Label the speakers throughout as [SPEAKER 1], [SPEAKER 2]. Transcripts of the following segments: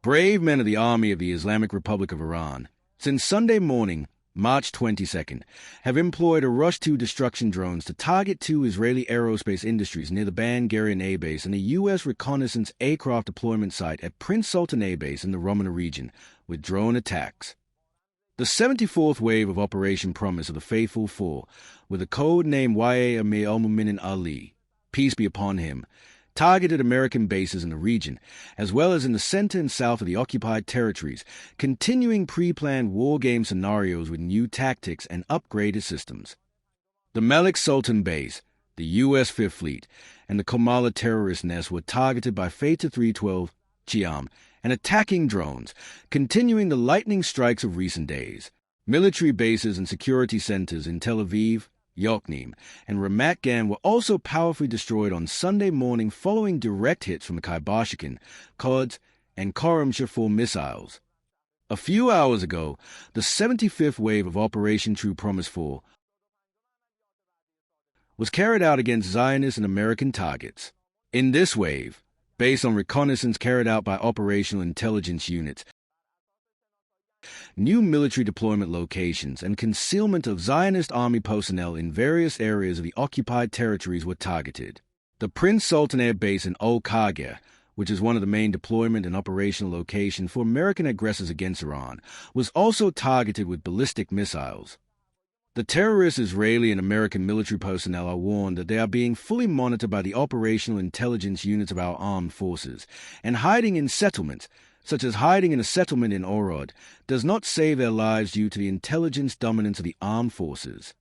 [SPEAKER 1] Brave men of the Army of the Islamic Republic of Iran, since Sunday morning, March 22nd, have employed a Rush-2 destruction drones to target two Israeli aerospace industries near the Ben Gurion Air Base and a U.S. reconnaissance aircraft deployment site at Prince Sultan Air Base in the Ramana region, with drone attacks. The 74th wave of Operation Promise of the Faithful Four, with the code name Ya'ya Amir al-Mu'minin Ali, peace be upon him, targeted American bases in the region, as well as in the center and south of the occupied territories, continuing pre-planned war game scenarios with new tactics and upgraded systems. The Malik Sultan Base, the U.S. Fifth Fleet, and the Komala terrorist nest were targeted by Feta 312, Chiam, and attacking drones, continuing the lightning strikes of recent days. Military bases and security centers in Tel Aviv, Yokneam, and Ramat Gan were also powerfully destroyed on Sunday morning following direct hits from the Kaibashkin, Quds, and Khorram Shafur missiles. A few hours ago, the 75th wave of Operation True Promise 4 was carried out against Zionist and American targets. In this wave, based on reconnaissance carried out by operational intelligence units, new military deployment locations and concealment of Zionist army personnel in various areas of the occupied territories were targeted. The Prince Sultan Air Base in Al-Qagar, which is one of the main deployment and operational locations for American aggressors against Iran, was also targeted with ballistic missiles. The terrorist Israeli and American military personnel are warned that they are being fully monitored by the operational intelligence units of our armed forces, and hiding in settlements, such as hiding in a settlement in Orod, does not save their lives due to the intelligence dominance of the armed forces.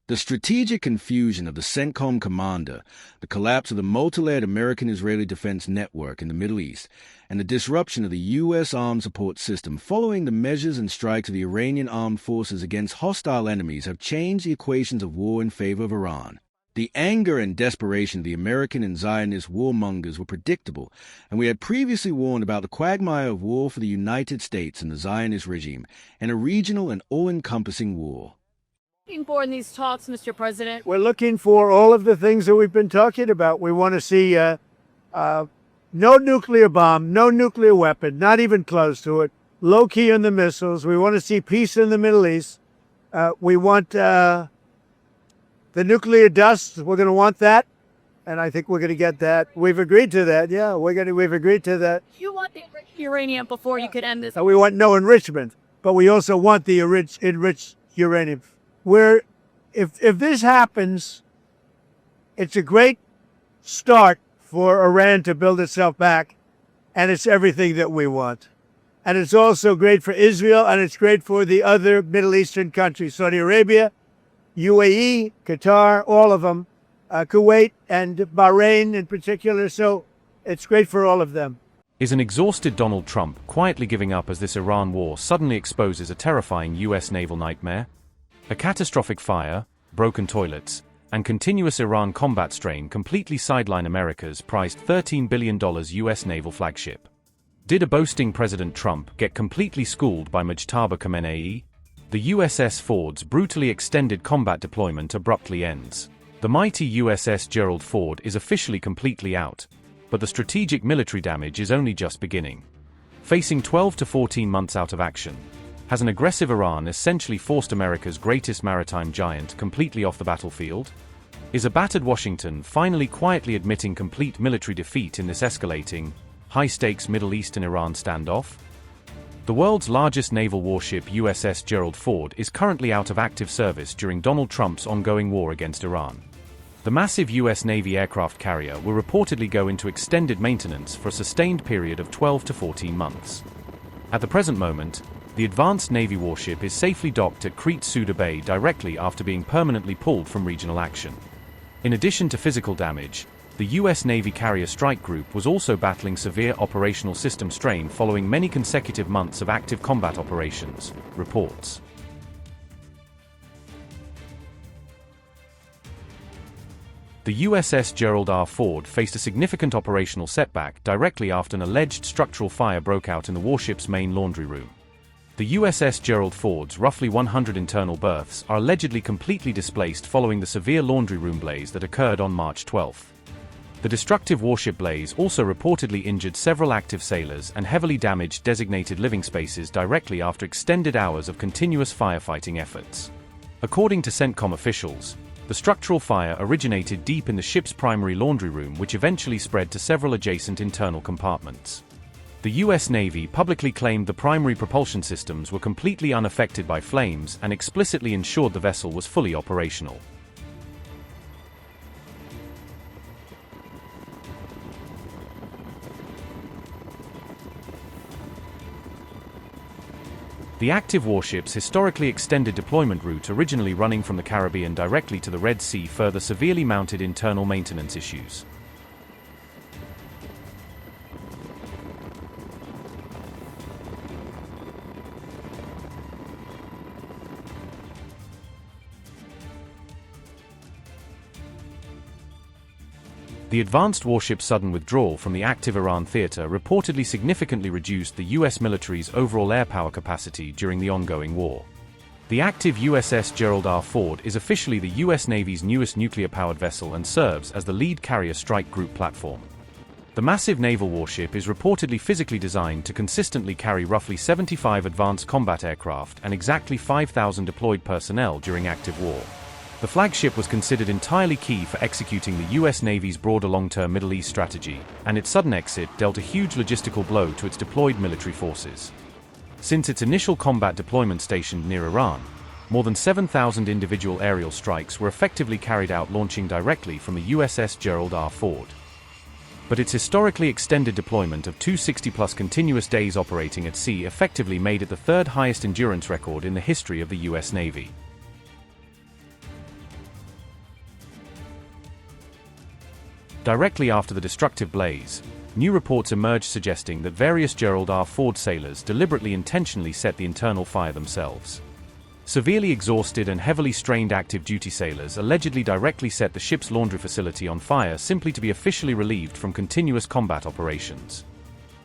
[SPEAKER 1] The strategic confusion of the CENTCOM commander, the collapse of the multi-layered American-Israeli defense network in the Middle East, and the disruption of the U.S. armed support system following the measures and strikes of the Iranian armed forces against hostile enemies have changed the equations of war in favor of Iran. The anger and desperation of the American and Zionist warmongers were predictable, and we had previously warned about the quagmire of war for the United States and the Zionist regime, and a regional and all-encompassing war.
[SPEAKER 2] Looking for in these talks, Mr. President?
[SPEAKER 3] We're looking for all of the things that we've been talking about. We want to see no nuclear bomb, no nuclear weapon, not even close to it, low-key on the missiles. We want to see peace in the Middle East. We want the nuclear dust. We're going to want that, and I think we're going to get that. We've agreed to that. Yeah, we've agreed to that.
[SPEAKER 2] You want the uranium before you could end this?
[SPEAKER 3] We want no enrichment, but we also want the enriched uranium. If this happens, it's a great start for Iran to build itself back, and it's everything that we want. And it's also great for Israel, and it's great for the other Middle Eastern countries, Saudi Arabia, UAE, Qatar, all of them, Kuwait and Bahrain in particular. So it's great for all of them.
[SPEAKER 4] Is an exhausted Donald Trump quietly giving up as this Iran war suddenly exposes a terrifying U.S. naval nightmare? A catastrophic fire, broken toilets, and continuous Iran combat strain completely sideline America's prized $13 billion U.S. naval flagship. Did a boasting President Trump get completely schooled by Mujtaba Khamenei? The USS Ford's brutally extended combat deployment abruptly ends. The mighty USS Gerald Ford is officially completely out, but the strategic military damage is only just beginning. Facing 12 to 14 months out of action, has an aggressive Iran essentially forced America's greatest maritime giant completely off the battlefield? Is a battered Washington finally quietly admitting complete military defeat in this escalating, high-stakes Middle East and Iran standoff? The world's largest naval warship USS Gerald Ford is currently out of active service during Donald Trump's ongoing war against Iran. The massive U.S. Navy aircraft carrier will reportedly go into extended maintenance for a sustained period of 12 to 14 months. At the present moment, the advanced Navy warship is safely docked at Crete Suda Bay directly after being permanently pulled from regional action. In addition to physical damage, the U.S. Navy Carrier Strike Group was also battling severe operational system strain following many consecutive months of active combat operations, reports. The USS Gerald R. Ford faced a significant operational setback directly after an alleged structural fire broke out in the warship's main laundry room. The USS Gerald Ford's roughly 100 internal berths are allegedly completely displaced following the severe laundry room blaze that occurred on March 12. The destructive warship blaze also reportedly injured several active sailors and heavily damaged designated living spaces directly after extended hours of continuous firefighting efforts. According to CENTCOM officials, the structural fire originated deep in the ship's primary laundry room, which eventually spread to several adjacent internal compartments. The U.S. Navy publicly claimed the primary propulsion systems were completely unaffected by flames and explicitly ensured the vessel was fully operational. The active warship's historically extended deployment route, originally running from the Caribbean directly to the Red Sea, further severely mounted internal maintenance issues. The advanced warship's sudden withdrawal from the active Iran theater reportedly significantly reduced the U.S. military's overall air power capacity during the ongoing war. The active USS Gerald R. Ford is officially the U.S. Navy's newest nuclear-powered vessel and serves as the lead carrier strike group platform. The massive naval warship is reportedly physically designed to consistently carry roughly 75 advanced combat aircraft and exactly 5,000 deployed personnel during active war. The flagship was considered entirely key for executing the U.S. Navy's broader long-term Middle East strategy, and its sudden exit dealt a huge logistical blow to its deployed military forces. Since its initial combat deployment stationed near Iran, more than 7,000 individual aerial strikes were effectively carried out, launching directly from the USS Gerald R. Ford. But its historically extended deployment of 260-plus continuous days operating at sea effectively made it the third highest endurance record in the history of the U.S. Navy. Directly after the destructive blaze, new reports emerged suggesting that various Gerald R. Ford sailors deliberately intentionally set the internal fire themselves. Severely exhausted and heavily strained active duty sailors allegedly directly set the ship's laundry facility on fire simply to be officially relieved from continuous combat operations.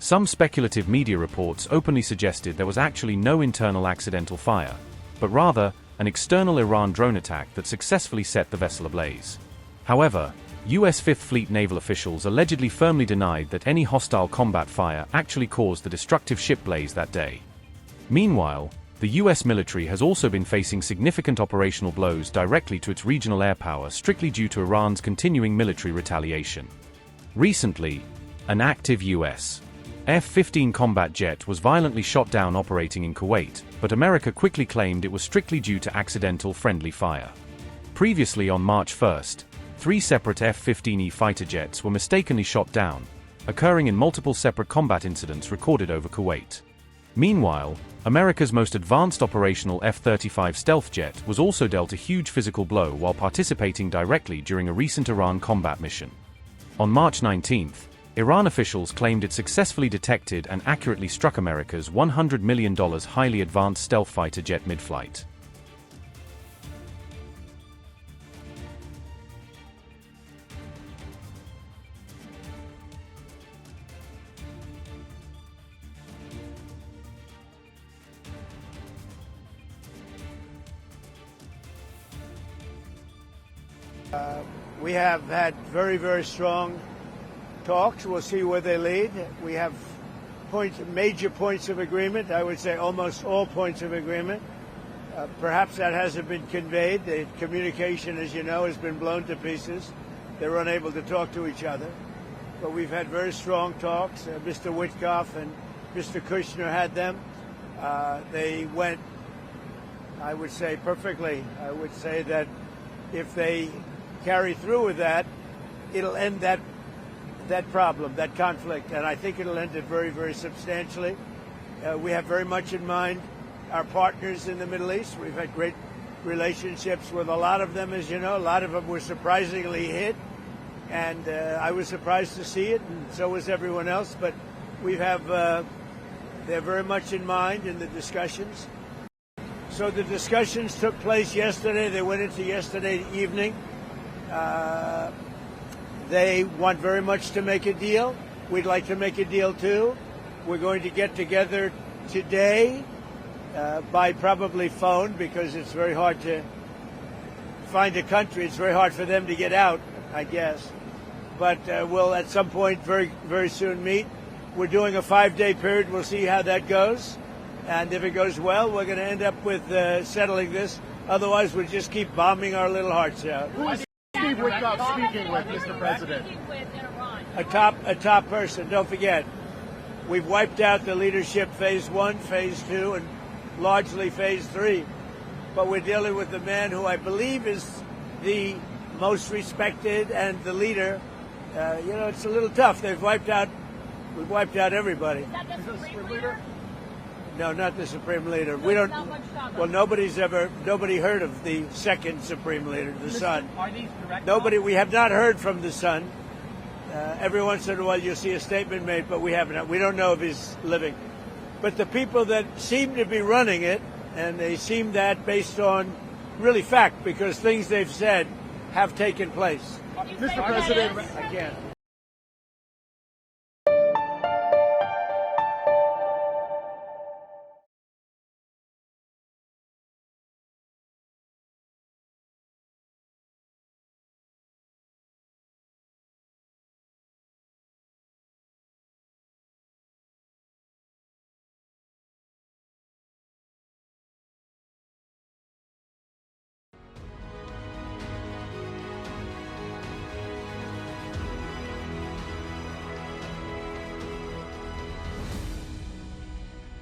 [SPEAKER 4] Some speculative media reports openly suggested there was actually no internal accidental fire, but rather an external Iran drone attack that successfully set the vessel ablaze. However, U.S. Fifth Fleet naval officials allegedly firmly denied that any hostile combat fire actually caused the destructive ship blaze that day. Meanwhile, the U.S. military has also been facing significant operational blows directly to its regional air power, strictly due to Iran's continuing military retaliation. Recently, an active U.S. F-15 combat jet was violently shot down operating in Kuwait, but America quickly claimed it was strictly due to accidental friendly fire. Previously, on March 1st, 3 separate F-15E fighter jets were mistakenly shot down, occurring in multiple separate combat incidents recorded over Kuwait. Meanwhile, America's most advanced operational F-35 stealth jet was also dealt a huge physical blow while participating directly during a recent Iran combat mission. On March 19th, Iran officials claimed it successfully detected and accurately struck America's $100 million highly advanced stealth fighter jet mid-flight.
[SPEAKER 3] We have had very, very strong talks. We'll see where they lead. We have major points of agreement. I would say almost all points of agreement. Perhaps that hasn't been conveyed. The communication, as you know, has been blown to pieces. They're unable to talk to each other. But we've had very strong talks. Mr. Witkoff and Mr. Kushner had them. They went, I would say, perfectly. I would say that if they carry through with that, it'll end that problem, that conflict, and I think it'll end it very, very substantially. We have very much in mind our partners in the Middle East. We've had great relationships with a lot of them, as you know. A lot of them were surprisingly hit, and I was surprised to see it, and so was everyone else. But we have, they're very much in mind in the discussions. So the discussions took place yesterday. They went into yesterday evening. They want very much to make a deal. We'd like to make a deal too. We're going to get together today by probably phone, because it's very hard to find a country. It's very hard for them to get out, I guess. but we'll at some point very, very soon meet. We're doing a 5-day period. We'll see how that goes. And if it goes well, we're going to end up with settling this. Otherwise, we'll just keep bombing our little hearts out.
[SPEAKER 5] Who is Steve Witkoff speaking with, Mr. President?
[SPEAKER 3] A top person. Don't forget, we've wiped out the leadership phase 1, phase 2, and largely phase 3. But we're dealing with the man who I believe is the most respected and the leader. It's a little tough. We've wiped out everybody.
[SPEAKER 5] Is that the Supreme Leader?
[SPEAKER 3] No, not the Supreme Leader. We don't. Well, nobody heard of the second Supreme Leader, the son.
[SPEAKER 5] Are these direct?
[SPEAKER 3] Nobody. We have not heard from the son. Every once in a while, you'll see a statement made, but we haven't. We don't know if he's living. But the people that seem to be running it, and they seem that based on really fact, because things they've said have taken place.
[SPEAKER 5] Mr. President,
[SPEAKER 3] I can't.